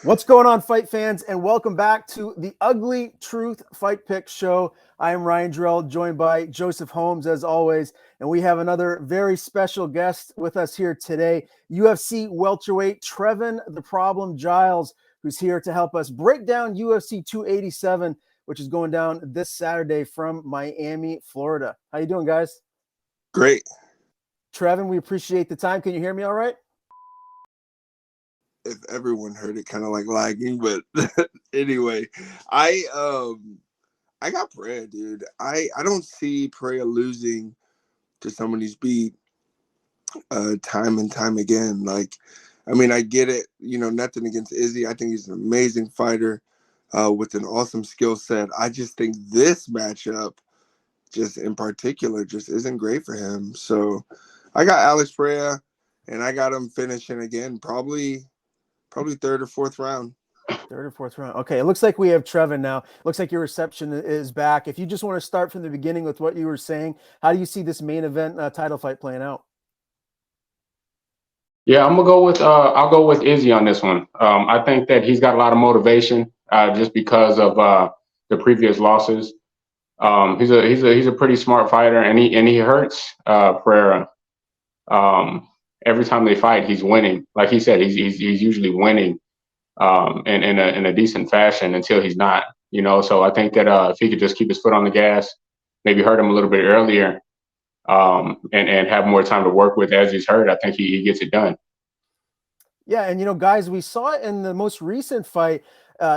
What's going on, fight fans, and welcome back to the Ugly Truth Fight Pick Show. I am Ryan Jarrell, joined by Joseph Holmes, as always, and we have another very special guest with us here today, UFC welterweight Trevin "The Problem" Giles, who's here to help us break down UFC 287, which is going down this Saturday from Miami, Florida. How you doing, guys? Great. Trevin, we appreciate the time. Can you hear me all right? If everyone heard it, kind of like lagging, but anyway, I got Pereira, dude. I don't see Pereira losing to someone he's beat time and time again. Like, I mean, I get it. Nothing against Izzy. I think he's an amazing fighter with an awesome skill set. I just think this matchup, just in particular, just isn't great for him. So I got Alex Pereira, and I got him finishing again, probably third or fourth round. Third or fourth round. Okay, it looks like we have Trevin now. Looks like your reception is back. If you just want to start from the beginning with what you were saying, how do you see this main event title fight playing out? Yeah, I'm gonna go with I'll go with Izzy on this one. I think that he's got a lot of motivation just because of the previous losses. He's a pretty smart fighter, and he hurts Pereira. Every time they fight, he's winning. Like he said, he's usually winning in a decent fashion until he's not. So I think that if he could just keep his foot on the gas, maybe hurt him a little bit earlier, and have more time to work with as he's hurt, I think he gets it done. Yeah, and guys, we saw it in the most recent fight.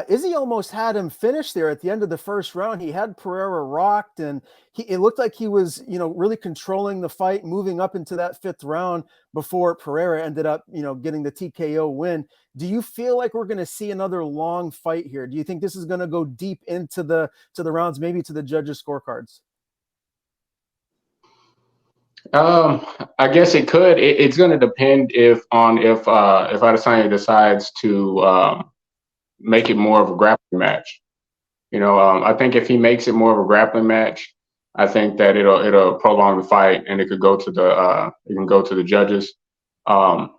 Izzy almost had him finish there at the end of the first round. He had Pereira rocked, and it looked like he was, really controlling the fight, moving up into that fifth round before Pereira ended up, getting the TKO win. Do you feel like we're going to see another long fight here? Do you think this is going to go deep into the rounds, maybe to the judges' scorecards? I guess it could. It's going to depend if Adesanya decides to make it more of a grappling match. I think if he makes it more of a grappling match, I think that it'll prolong the fight, and it can go to the judges. I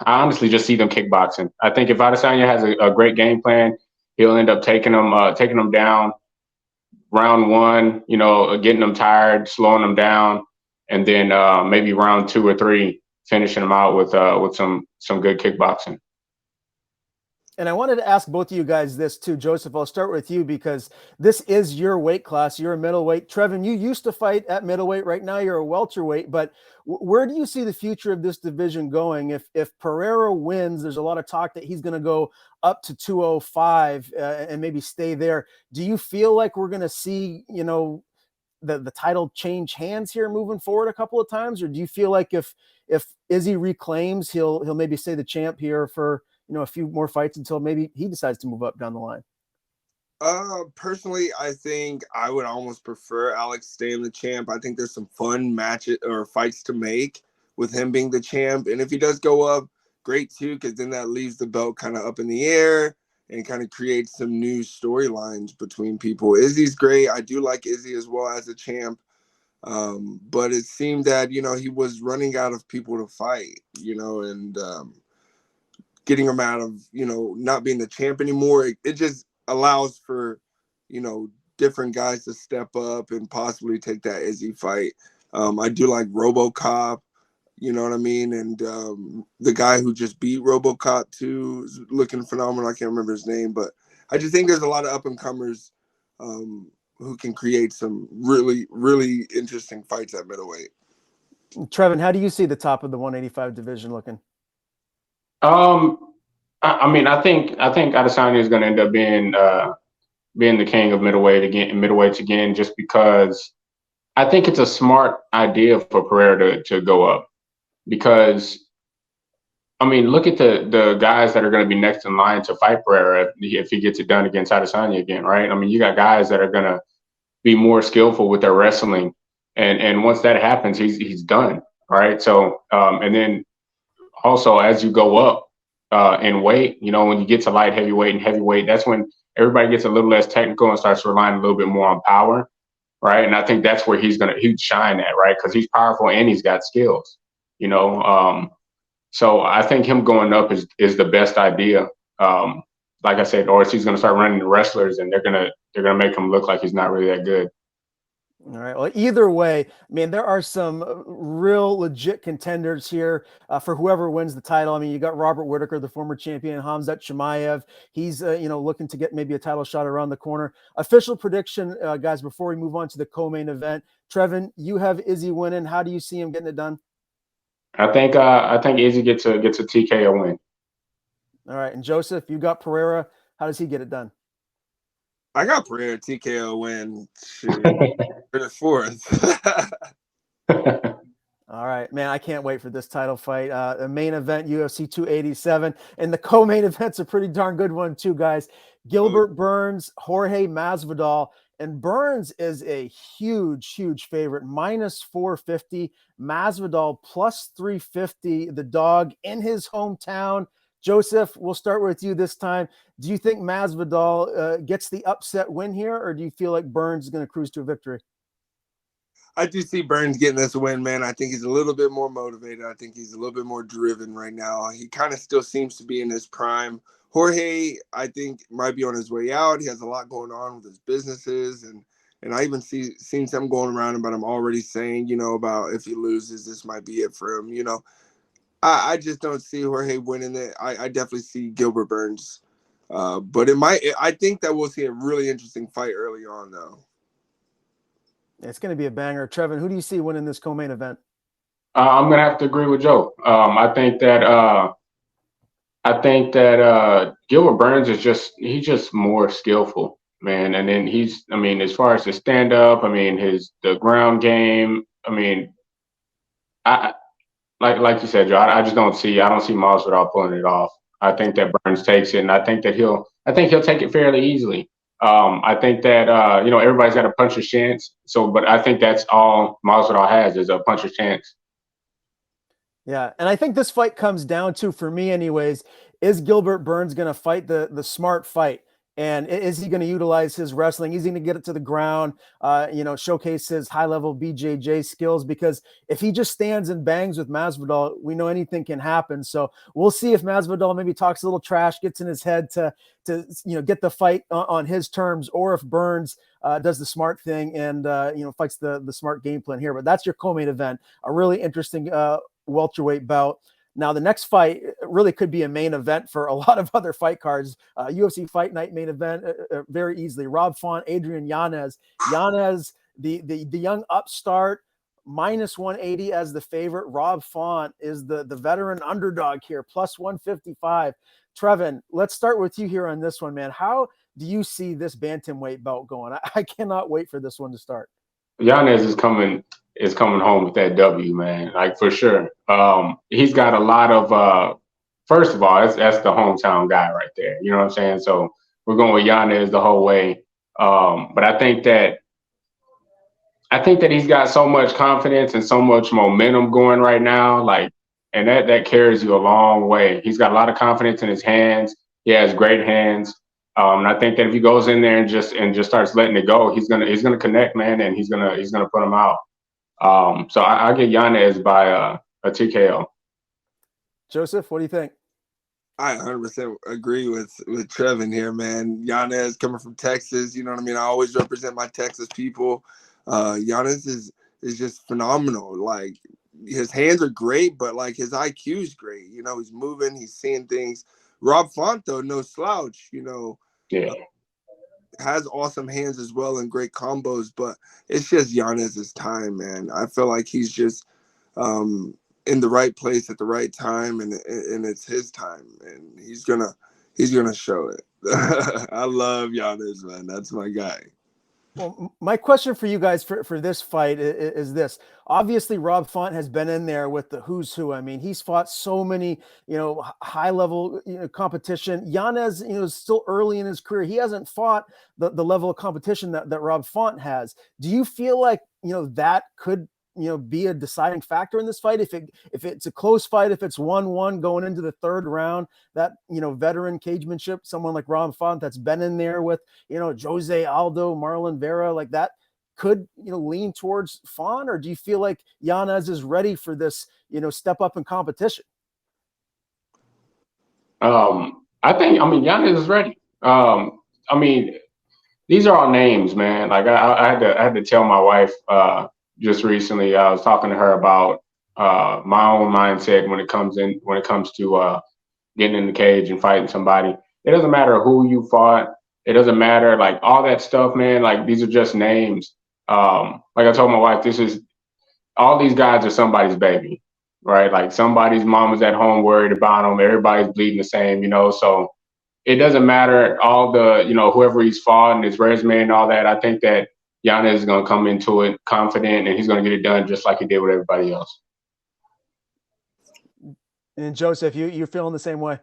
honestly just see them kickboxing. I think if Adesanya has a great game plan, he'll end up taking them down round one, getting them tired, slowing them down, and then maybe round two or three, finishing them out with some good kickboxing. And I wanted to ask both of you guys this too. Joseph, I'll start with you because this is your weight class. You're a middleweight. Trevin, you used to fight at middleweight. Right now you're a welterweight. But where do you see the future of this division going? If Pereira wins, there's a lot of talk that he's going to go up to 205 and maybe stay there. Do you feel like we're going to see, the title change hands here moving forward a couple of times? Or do you feel like if Izzy reclaims, he'll maybe stay the champ here for a few more fights until maybe he decides to move up down the line? Personally, I think I would almost prefer Alex staying the champ. I think there's some fun matches or fights to make with him being the champ. And if he does go up, great too, because then that leaves the belt kind of up in the air and kind of creates some new storylines between people. Izzy's great. I do like Izzy as well as a champ. But it seemed that, he was running out of people to fight, and getting him out of, not being the champ anymore. It just allows for, different guys to step up and possibly take that Izzy fight. I do like RoboCop, you know what I mean? And the guy who just beat RoboCop too is looking phenomenal. I can't remember his name, but I just think there's a lot of up-and-comers who can create some really, really interesting fights at middleweight. Trevin, how do you see the top of the 185 division looking? I think Adesanya is going to end up being the king of middleweights again, just because I think it's a smart idea for Pereira to go up. Because look at the guys that are going to be next in line to fight Pereira if he gets it done against Adesanya again, right? You got guys that are going to be more skillful with their wrestling, and once that happens, he's done, right? So and then also as you go up in weight, when you get to light heavyweight and heavyweight, that's when everybody gets a little less technical and starts relying a little bit more on power, right? And I think that's where he'd shine at, right? Because he's powerful and he's got skills, So I think him going up is the best idea. Like I said, or he's going to start running the wrestlers, and they're gonna make him look like he's not really that good. All right. Well, either way, I mean, there are some real legit contenders here for whoever wins the title. I mean, you got Robert Whitaker, the former champion, Hamzat Chimaev. He's, looking to get maybe a title shot around the corner. Official prediction, guys, before we move on to the co-main event. Trevin, you have Izzy winning. How do you see him getting it done? I think Izzy gets a TKO win. All right. And Joseph, you got Pereira. How does he get it done? I got Pereira TKO win. For the fourth. All right, man, I can't wait for this title fight. The main event, UFC 287, and the co-main event's a pretty darn good one too, guys. Gilbert Burns, Jorge Masvidal, and Burns is a huge, huge favorite, minus 450. Masvidal plus 350, the dog in his hometown. Joseph, we'll start with you this time. Do you think Masvidal gets the upset win here, or do you feel like Burns is going to cruise to a victory? I do see Burns getting this win, man. I think he's a little bit more motivated. I think he's a little bit more driven right now. He kind of still seems to be in his prime. Jorge, I think, might be on his way out. He has a lot going on with his businesses, and I even seen some going around him, but I'm already saying, about if he loses, this might be it for him. I just don't see Jorge winning it. I definitely see Gilbert Burns, but I think that we'll see a really interesting fight early on, though. It's going to be a banger. Trevin, who do you see winning this co-main event? I'm going to have to agree with Joe. I think that Gilbert Burns he's just more skillful, man. And then as far as the stand up, the ground game, like you said, Joe, I don't see Masvidal pulling it off. I think that Burns takes it, and I think he'll take it fairly easily. I think that everybody's got a puncher's chance. But I think that's all Masvidal has is a puncher's chance. Yeah, and I think this fight comes down to, for me anyways, is Gilbert Burns going to fight the smart fight? And is he going to utilize his wrestling? Is he going to get it to the ground, showcase his high-level BJJ skills? Because if he just stands and bangs with Masvidal, we know anything can happen. So we'll see if Masvidal maybe talks a little trash, gets in his head to get the fight on his terms, or if Burns does the smart thing and, fights the smart game plan here. But that's your co-main event, a really interesting welterweight bout. Now, the next fight really could be a main event for a lot of other fight cards. UFC Fight Night main event very easily. Rob Font, Adrian Yanez. Yanez, the young upstart, minus 180 as the favorite. Rob Font is the veteran underdog here, plus 155. Trevin, let's start with you here on this one, man. How do you see this bantamweight bout going? I cannot wait for this one to start. Yanez is coming home with that W, man, like for sure. He's got a lot of first of all, that's the hometown guy right there. You know what I'm saying? So we're going with Yanez the whole way. But I think that he's got so much confidence and so much momentum going right now, and that carries you a long way. He's got a lot of confidence in his hands. He has great hands. And I think that if he goes in there and just starts letting it go, he's gonna connect, man, and he's gonna put him out. So I get Yanez by a TKO. Joseph, what do you think? I 100% agree with Trevin here, man. Yanez coming from Texas, you know what I mean? I always represent my Texas people. Yanez is just phenomenal. Like, his hands are great, but his IQ is great. He's moving, he's seeing things. Rob Font, though, no slouch, Yeah. Has awesome hands as well and great combos, but it's just Yanez's time, man. I feel like he's just in the right place at the right time, and it's his time, and he's gonna show it. I love Yanez, man. That's my guy. Well, my question for you guys for this fight is this. Obviously, Rob Font has been in there with the who's who. I mean, he's fought so many, high level competition. Yanez, is still early in his career. He hasn't fought the level of competition that Rob Font has. Do you feel like, that could, be a deciding factor in this fight? If it's a close fight, if it's 1-1 going into the third round, that, veteran cagemanship, someone like Rob Font that's been in there with, Jose Aldo, Marlon Vera, like that could, lean towards Font? Or do you feel like Yanez is ready for this, step up in competition? I mean, Yanez is ready. I mean, these are all names, man. Like I had to tell my wife just recently. I was talking to her about my own mindset when it comes to getting in the cage and fighting somebody. It doesn't matter who you fought. It doesn't matter like all that stuff, man. Like these are just names. Like I told my wife, this is all these guys are somebody's baby, right? Like somebody's mom is at home worried about them. Everybody's bleeding the same, you know. So it doesn't matter all the, you know, whoever he's fought and his resume and all that. I think that Yanez is going to come into it confident and he's going to get it done just like he did with everybody else. And Joseph, you're feeling the same way?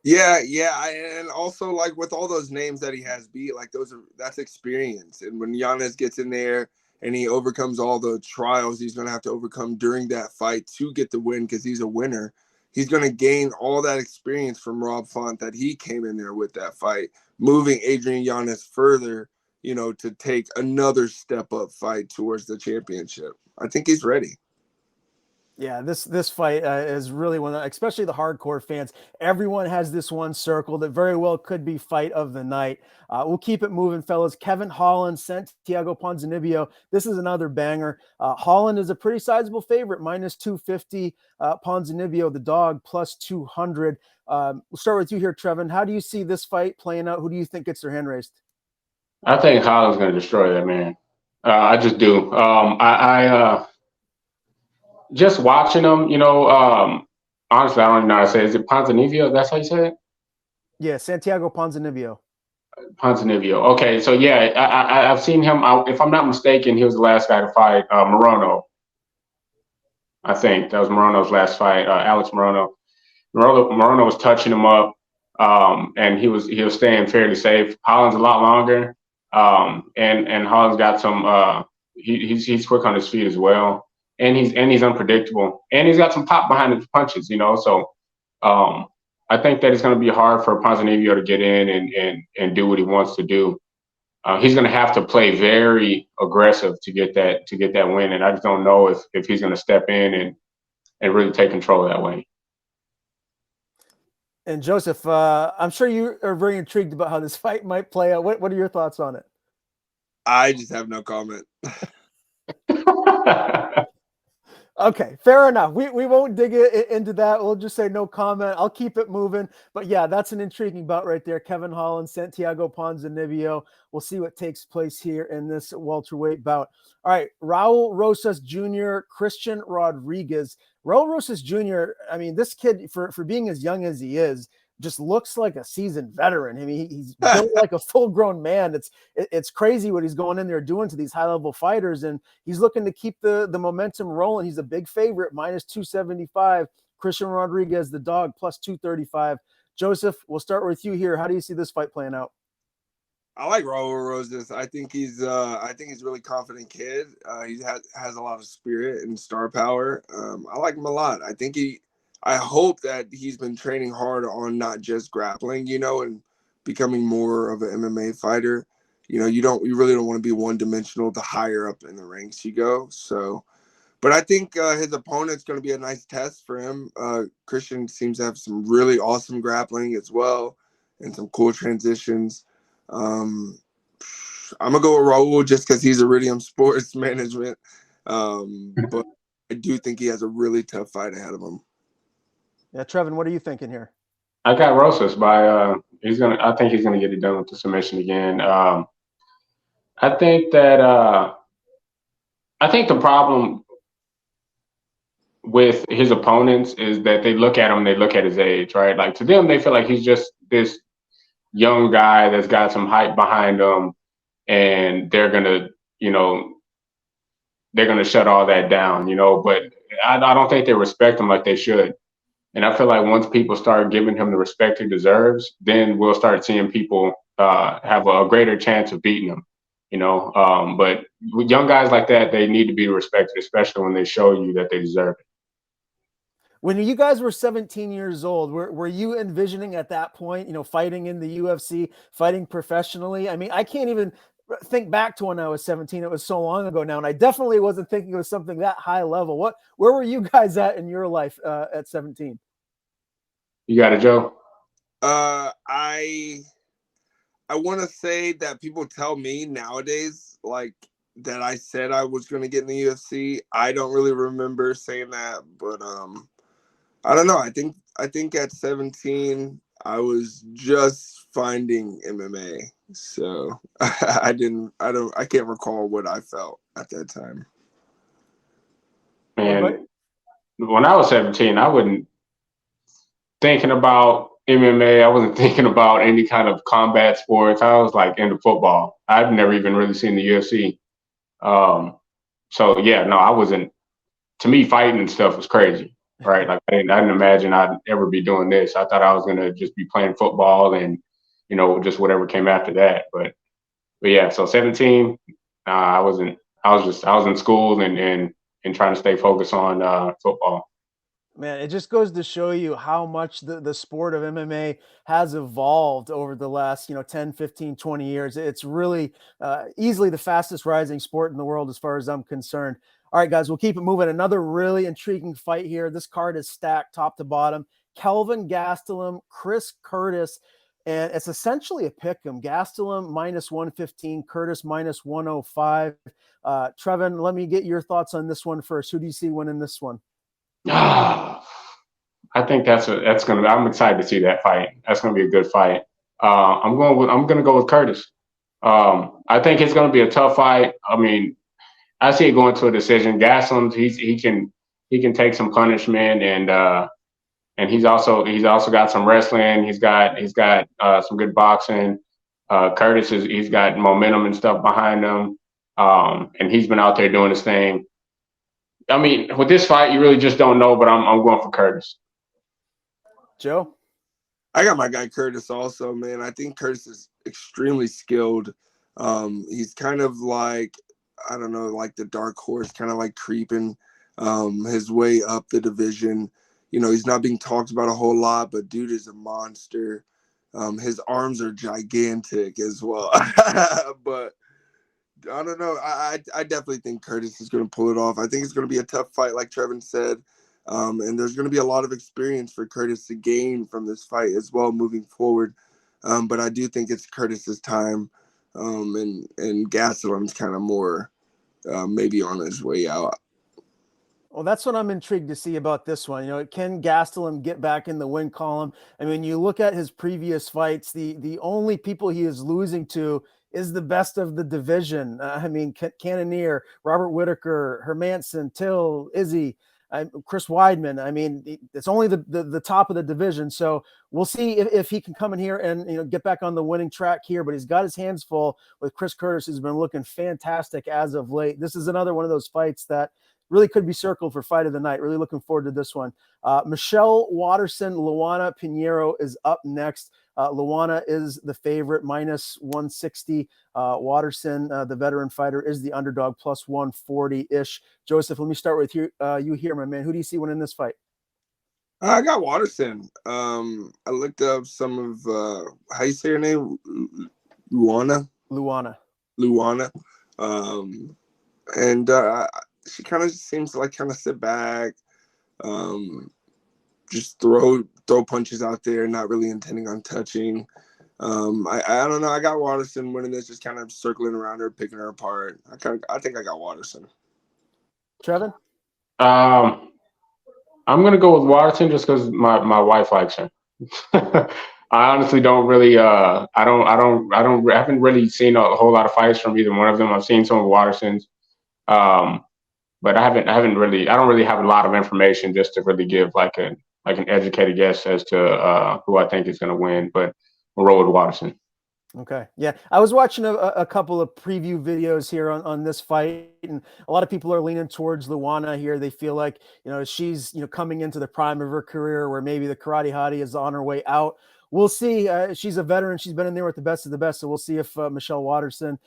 Yeah, and also like with all those names that he has beat, like that's experience. And when Yanez gets in there and he overcomes all the trials he's going to have to overcome during that fight to get the win, because he's a winner, he's going to gain all that experience from Rob Font that he came in there with that fight, moving Adrian Yanez further, you know, to take another step up fight towards the championship. I think he's ready. Yeah, this fight is really one, especially the hardcore fans. Everyone has this one circle that very well could be fight of the night. We'll keep it moving, fellas. Kevin Holland, Santiago Ponzinibbio. This is another banger. Holland is a pretty sizable favorite, minus 250. Ponzinibbio, the dog, plus 200. We'll start with you here, Trevin. How do you see this fight playing out? Who do you think gets their hand raised? I think Holland's going to destroy that man. I just do. Just watching him, you know, honestly, I don't even know how to say it. Is it Ponzinibbio? That's how you say it? Yeah, Santiago Ponzinibbio. Ponzinibbio. Okay, so yeah, I've seen him. If I'm not mistaken, he was the last guy to fight Morono. I think that was Morono's last fight. Alex Morono. Morono was touching him up, and he was staying fairly safe. Holland's a lot longer, and Holland's got some. He's quick on his feet as well, and he's unpredictable, and he's got some pop behind his punches. You know, so I think that it's going to be hard for Ponzinibbio to get in and do what he wants to do. He's going to have to play very aggressive to get that win, and I just don't know if he's going to step in and really take control that way. And Joseph, I'm sure you are very intrigued about how this fight might play out. What are your thoughts on it? I just have no comment. Okay, fair enough. We won't dig into that. We'll just say no comment. I'll keep it moving. But yeah, that's an intriguing bout right there. Kevin Holland, Santiago Ponzinibbio. We'll see what takes place here in this welterweight bout. All right, Raul Rosas Jr., Christian Rodriguez. Raul Rosas Jr., I mean, this kid, for being as young as he is, just looks like a seasoned veteran. I mean, he's built like a full-grown man. It's crazy what he's going in there doing to these high-level fighters, and he's looking to keep the momentum rolling. He's a big favorite, minus 275. Christian Rodriguez, the dog, plus 235. Joseph, we'll start with you here. How do you see this fight playing out? I like Raul Rosas. I think he's a really confident kid. He has a lot of spirit and star power. I like him a lot. I hope that he's been training hard on not just grappling, you know, and becoming more of an MMA fighter. You know, you really don't want to be one dimensional the higher up in the ranks you go. So, but I think his opponent's going to be a nice test for him. Christian seems to have some really awesome grappling as well and some cool transitions. I'm gonna go with Raul just because he's Iridium Sports Management. But I do think he has a really tough fight ahead of him. Yeah, Trevin, what are you thinking here? I got Rosas by I think he's gonna get it done with the submission again. I think the problem with his opponents is that they look at him, they look at his age, right? Like to them, they feel like he's just this young guy that's got some hype behind him, and they're gonna shut all that down, you know. But I don't think they respect him like they should. And I feel like once people start giving him the respect he deserves, then we'll start seeing people have a greater chance of beating him, you know. But with young guys like that, they need to be respected, especially when they show you that they deserve it. When you guys were 17 years old, were you envisioning at that point, you know, fighting in the UFC, fighting professionally? I mean, I can't even think back to when I was 17. It was so long ago now, and I definitely wasn't thinking of something that high level. Where were you guys at in your life at 17? You got it, Joe? I want to say that people tell me nowadays, like, that I said I was going to get in the UFC. I don't really remember saying that, but I don't know. I think at 17 I was just finding MMA, so I can't recall what I felt at that time. And when I was 17, I wasn't thinking about MMA. I wasn't thinking about any kind of combat sports. I was like into football. I've never even really seen the UFC. So yeah, no, I wasn't. To me, fighting and stuff was crazy, right? Like I didn't imagine I'd ever be doing this. I thought I was gonna just be playing football and just whatever came after that. But yeah, so 17, I wasn't. I was in school and trying to stay focused on football. Man, it just goes to show you how much the sport of MMA has evolved over the last, 10, 15, 20 years. It's really easily the fastest rising sport in the world as far as I'm concerned. All right, guys, we'll keep it moving. Another really intriguing fight here. This card is stacked top to bottom. Kelvin Gastelum, Chris Curtis, and it's essentially a pick 'em. Gastelum minus 115, Curtis minus 105. Trevin, let me get your thoughts on this one first. Who do you see winning this one? I think that's gonna. I'm excited to see that fight. That's gonna be a good fight. I'm gonna go with Curtis. I think it's gonna be a tough fight. I mean, I see it going to a decision. Gaslam, he can take some punishment, and he's also got some wrestling. He's got some good boxing. Curtis he's got momentum and stuff behind him, and he's been out there doing his thing. I mean, with this fight, you really just don't know, but I'm going for Curtis. Joe? I got my guy Curtis also, man. I think Curtis is extremely skilled. He's kind of like, I don't know, like the dark horse, kind of like creeping his way up the division. He's not being talked about a whole lot, but dude is a monster. His arms are gigantic as well. But I don't know. I definitely think Curtis is going to pull it off. I think it's going to be a tough fight, like Trevin said. And there's going to be a lot of experience for Curtis to gain from this fight as well moving forward. But I do think it's Curtis's time. And Gastelum's kind of more maybe on his way out. Well, that's what I'm intrigued to see about this one. Can Gastelum get back in the win column? I mean, you look at his previous fights, the only people he is losing to is the best of the division. Cannonier, Robert Whitaker, Hermanson, Till, Izzy, Chris Weidman. I mean, it's only the top of the division. So we'll see if he can come in here and get back on the winning track here. But he's got his hands full with Chris Curtis, who's been looking fantastic as of late. This is another one of those fights that really could be circled for fight of the night. Really looking forward to this one. Michelle Waterson, Luana Pinheiro is up next. Luana is the favorite, minus 160. Waterson, the veteran fighter, is the underdog, plus 140-ish. Joseph, let me start with you here, my man. Who do you see winning this fight? I got Waterson. I looked up some of, how you say her name? Luana. And she kind of seems to kind of sit back, just throw punches out there, not really intending on touching. I don't know. I got Waterson winning this, just kind of circling around her, picking her apart. I think I got Waterson. Trevin? I'm gonna go with Waterson just because my wife likes her. I honestly don't really. I haven't really seen a whole lot of fights from either one of them. I've seen some of Waterson's. But I don't really have a lot of information just to really give like an educated guess as to who I think is going to win, but we'll roll with Waterson. Okay. Yeah. I was watching a couple of preview videos here on this fight, and a lot of people are leaning towards Luana here. They feel like, she's, coming into the prime of her career where maybe the karate hottie is on her way out. We'll see. She's a veteran. She's been in there with the best of the best. So we'll see if Michelle Waterson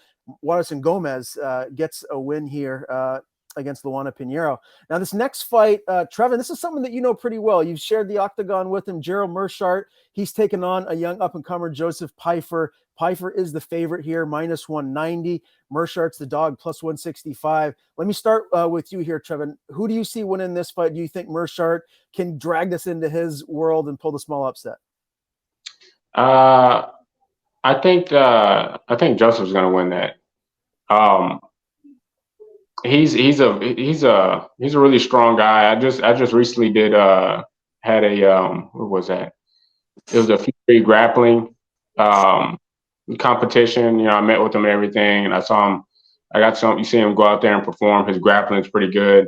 Gomez gets a win here against Luana Pinheiro. Now, this next fight, Trevin, this is something that you know pretty well. You've shared the octagon with him. Gerald Meerschaert, he's taken on a young up-and-comer, Joseph Pyfer. Pyfer is the favorite here, minus 190. Meerschaert's the dog, plus 165. Let me start with you here, Trevin. Who do you see winning this fight? Do you think Meerschaert can drag this into his world and pull the small upset? I think Joseph's going to win that. Um, he's a really strong guy. I just recently had a what was that? It was a free grappling um competition. You know, I met with him and everything, and I saw him. I got some. You see him go out there and perform. His grappling's pretty good.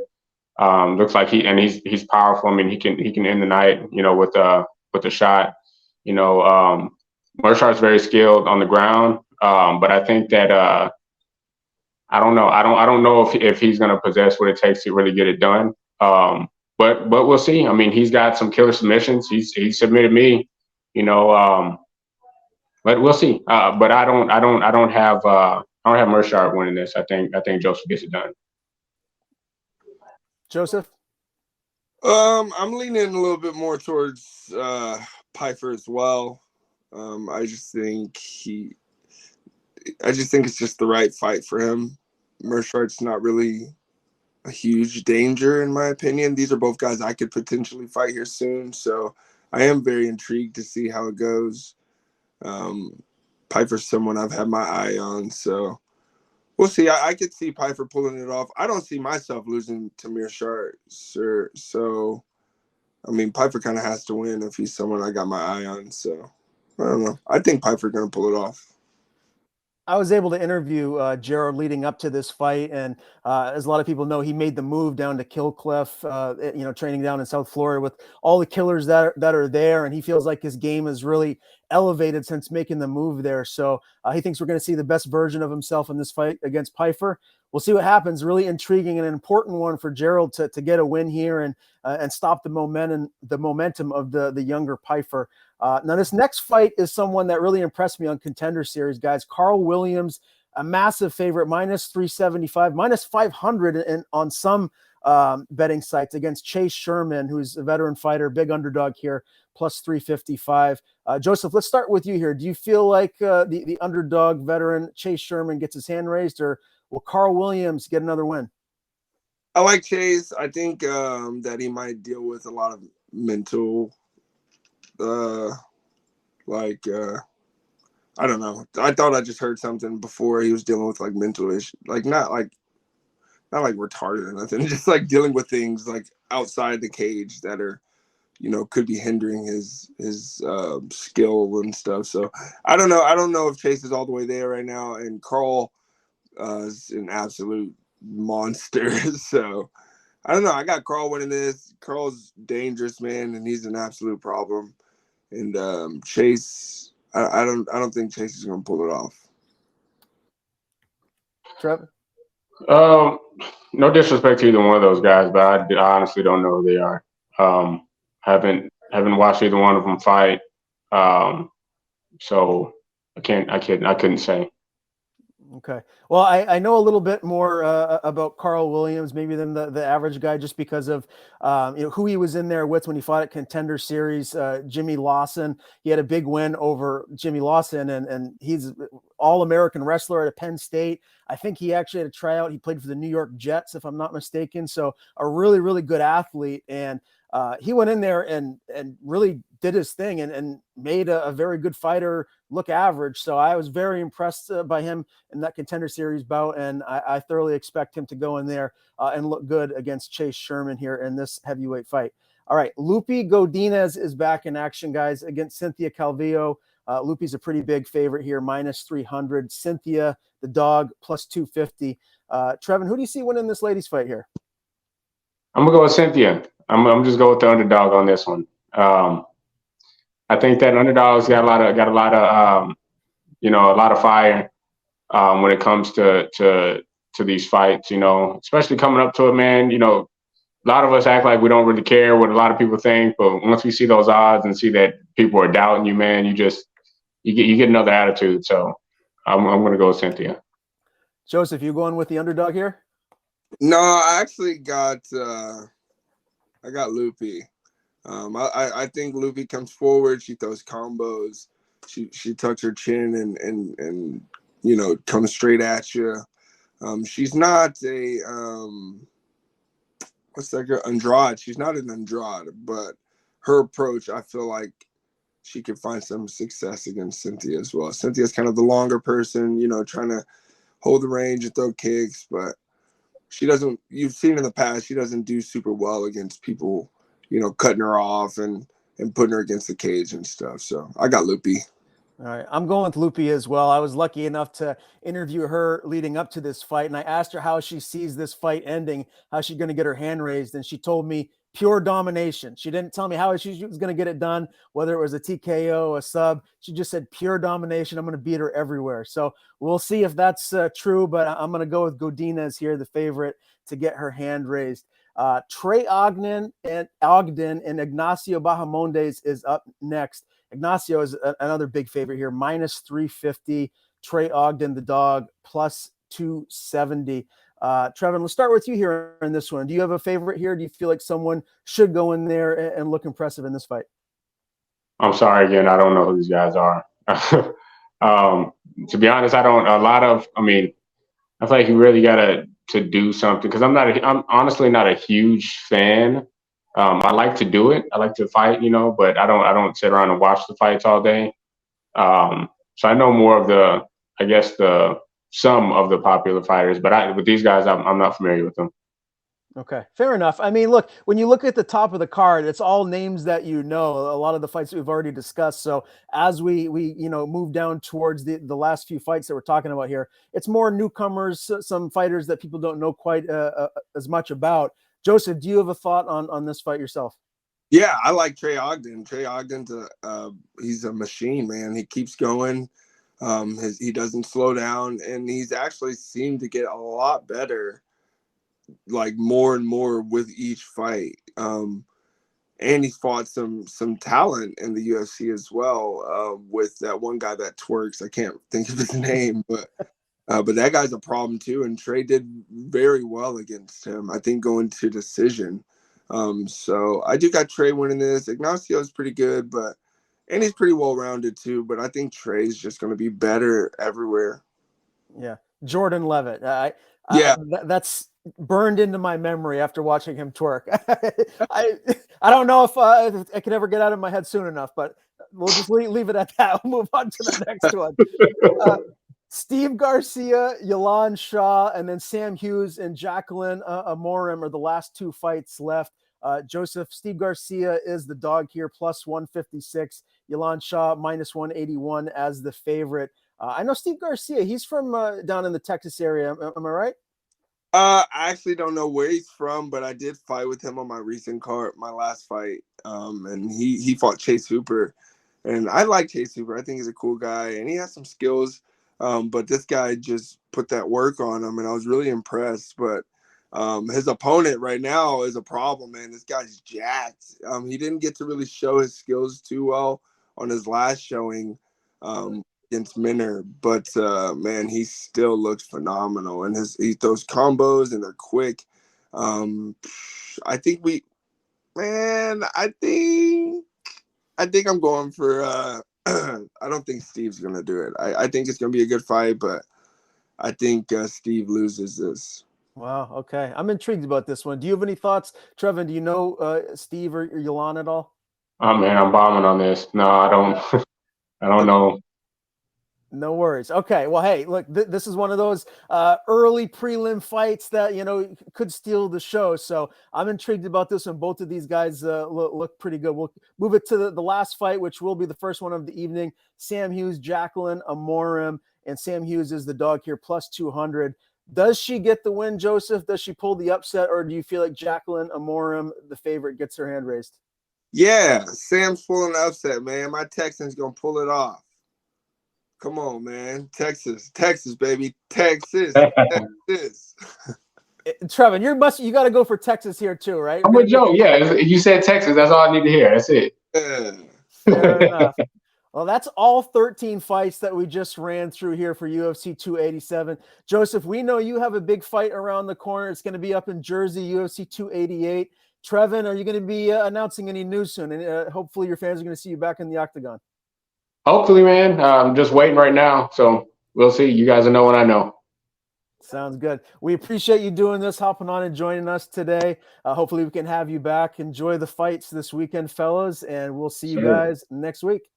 Looks like he's powerful. I mean, he can end the night. You know, with a shot. You know, Mershart's very skilled on the ground. But I think that I don't know. I don't know if he's going to possess what it takes to really get it done. But we'll see. I mean, he's got some killer submissions. He submitted me. You know, but we'll see. But I don't have Mershart winning this. I think Joseph gets it done. Joseph? I'm leaning a little bit more towards Piper as well. I just think it's just the right fight for him. Mershart's not really a huge danger in my opinion. These are both guys I could potentially fight here soon, so I am very intrigued to see how it goes. Piper's someone I've had my eye on, so we'll see. I could see Piper pulling it off. I don't see myself losing to Mershaert, sir. So, I mean, Piper kind of has to win if he's someone I got my eye on. So, I don't know. I think Piper's going to pull it off. I was able to interview Jarrell leading up to this fight, and as a lot of people know, he made the move down to Killcliff, training down in South Florida with all the killers that are there, and he feels like his game is really elevated since making the move there. So he thinks we're going to see the best version of himself in this fight against Piper. We'll see what happens. Really intriguing and an important one for Jarrell to get a win here and stop the momentum of the younger Piper. Now, this next fight is someone that really impressed me on Contender Series, guys. Carl Williams, a massive favorite, minus 375, minus 500 on some betting sites against Chase Sherman, who's a veteran fighter, big underdog here, plus 355. Joseph, let's start with you here. Do you feel like the underdog veteran Chase Sherman gets his hand raised, or will Carl Williams get another win? I like Chase. I think that he might deal with a lot of mental I don't know. I thought I just heard something before he was dealing with like mental issues, like not like retarded or nothing, just like dealing with things like outside the cage that are, could be hindering his skill and stuff. So I don't know. I don't know if Chase is all the way there right now, and Carl is an absolute monster. So I don't know. I got Carl winning this. Carl's dangerous, man, and he's an absolute problem. And Chase, I don't think Chase is going to pull it off. Trevin? No disrespect to either one of those guys, but I honestly don't know who they are. Haven't watched either one of them fight. So I couldn't say. Okay. Well, I know a little bit more about Carl Williams, maybe than the average guy, just because of who he was in there with when he fought at Contender Series. Jimmy Lawson, he had a big win over Jimmy Lawson, and he's an all-American wrestler at Penn State. I think he actually had a tryout. He played for the New York Jets, if I'm not mistaken. So a really, really good athlete, and he went in there and really did his thing and made a very good fighter look average. So I was very impressed by him in that Contender Series bout, and I thoroughly expect him to go in there and look good against Chase Sherman here in this heavyweight fight. All right, Lupi Godinez is back in action, guys, against Cynthia Calvillo. Lupi's a pretty big favorite here, minus 300. Cynthia, the dog, plus 250. Trevin, who do you see winning this ladies' fight here? I'm gonna go with Cynthia. I'm just go with the underdog on this one. I think that underdog's got a lot of fire when it comes to these fights. Especially coming up to it, man. A lot of us act like we don't really care what a lot of people think, but once we see those odds and see that people are doubting you, man, you get another attitude. So I'm gonna go with Cynthia. Joseph, you going with the underdog here? No, I actually got Lupi. I think Lupi comes forward. She throws combos. She tucks her chin and comes straight at you. She's not a what's that girl? Andrade. She's not an Andrade, but her approach, I feel like, she could find some success against Cynthia as well. Cynthia's kind of the longer person, you know, trying to hold the range and throw kicks, but she doesn't, you've seen in the past, she doesn't do super well against people, you know, cutting her off and putting her against the cage and stuff. So I got Loopy. All right, I'm going with Loopy as well. I was lucky enough to interview her leading up to this fight, and I asked her how she sees this fight ending, how she's going to get her hand raised, and she told me pure domination. She didn't tell me how she was going to get it done, whether it was a TKO, a sub. She just said pure domination. I'm going to beat her everywhere. So we'll see if that's true, but I'm going to go with Godinez here, the favorite, to get her hand raised. Trey Ogden and Ignacio Bahamondes is up next. Ignacio is another big favorite here, minus 350. Trey Ogden, the dog, plus 270. Trevin, let's start with you here in this one. Do you have a favorite here? Do you feel like someone should go in there and look impressive in this fight? I'm sorry again. I don't know who these guys are. To be honest, I don't. I feel like you really got to do something because I'm honestly not a huge fan. I like to do it. I like to fight, you know, but I don't sit around and watch the fights all day. So I know more of some of the popular fighters, but with these guys, I'm not familiar with them. Okay, fair enough. I mean, look, when you look at the top of the card, it's all names that you know, a lot of the fights that we've already discussed. So as we move down towards the last few fights that we're talking about here, it's more newcomers, some fighters that people don't know quite as much about. Joseph, do you have a thought on this fight yourself? Yeah, I like Trey Ogden. Trey Ogden's he's a machine, man. He keeps going. He doesn't slow down, and he's actually seemed to get a lot better, like more and more with each fight. And he's fought some talent in the UFC as well, with that one guy that twerks. I can't think of his name, but that guy's a problem too. And Trey did very well against him, I think, going to decision. So I do got Trey winning this. Ignacio's pretty good, and he's pretty well-rounded too, but I think Trey's just going to be better everywhere. Yeah. Jordan Levitt. That's burned into my memory after watching him twerk. I don't know if I could ever get out of my head soon enough, but we'll just leave it at that. We'll move on to the next one. Steve Garcia, Yalan Shaw, and then Sam Hughes and Jacqueline Amorim are the last two fights left. Joseph, Steve Garcia is the dog here, plus 156. Yalan Shaw, minus 181 as the favorite. I know Steve Garcia. He's from down in the Texas area. Am I right? I actually don't know where he's from, but I did fight with him on my recent card, my last fight. And he fought Chase Hooper. And I like Chase Hooper. I think he's a cool guy, and he has some skills. But this guy just put that work on him, and I was really impressed. But his opponent right now is a problem, man. This guy's jacked. He didn't get to really show his skills too well on his last showing against Minner, but man, he still looks phenomenal, and he throws combos and they're quick. I think I'm going for I don't think Steve's gonna do it. I think it's gonna be a good fight, but I think Steve loses this. Wow. Okay. I'm intrigued about this one. Do you have any thoughts, Trevin? Do you know Steve or Yalan at all? Oh man, I'm bombing on this. No, I don't. I don't know. No worries. Okay. Well, hey, look, this is one of those early prelim fights that, could steal the show. So I'm intrigued about this one. Both of these guys look pretty good. We'll move it to the last fight, which will be the first one of the evening. Sam Hughes, Jacqueline Amorim, and Sam Hughes is the dog here, plus 200. Does she get the win, Joseph? Does she pull the upset, or do you feel like Jacqueline Amorim, the favorite, gets her hand raised? Yeah, Sam's pulling the upset, man. My Texans going to pull it off. Come on, man. Texas, baby. Texas. Trevin, you got to go for Texas here too, right? I'm with Joe. Yeah, you said Texas. That's all I need to hear. That's it. Yeah. Fair enough. Well, that's all 13 fights that we just ran through here for UFC 287. Joseph, we know you have a big fight around the corner. It's going to be up in Jersey, UFC 288. Trevin, are you going to be announcing any news soon? And hopefully your fans are going to see you back in the octagon. Hopefully, man. I'm just waiting right now. So we'll see. You guys will know when I know. Sounds good. We appreciate you doing this, hopping on and joining us today. Hopefully we can have you back. Enjoy the fights this weekend, fellas, and we'll see you guys next week.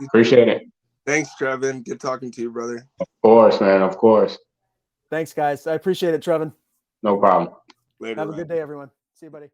Appreciate it. Thanks, Trevin. Good talking to you, brother. Of course, man. Of course. Thanks, guys. I appreciate it, Trevin. No problem. Later. Have a Ryan. good day, everyone. See you, buddy.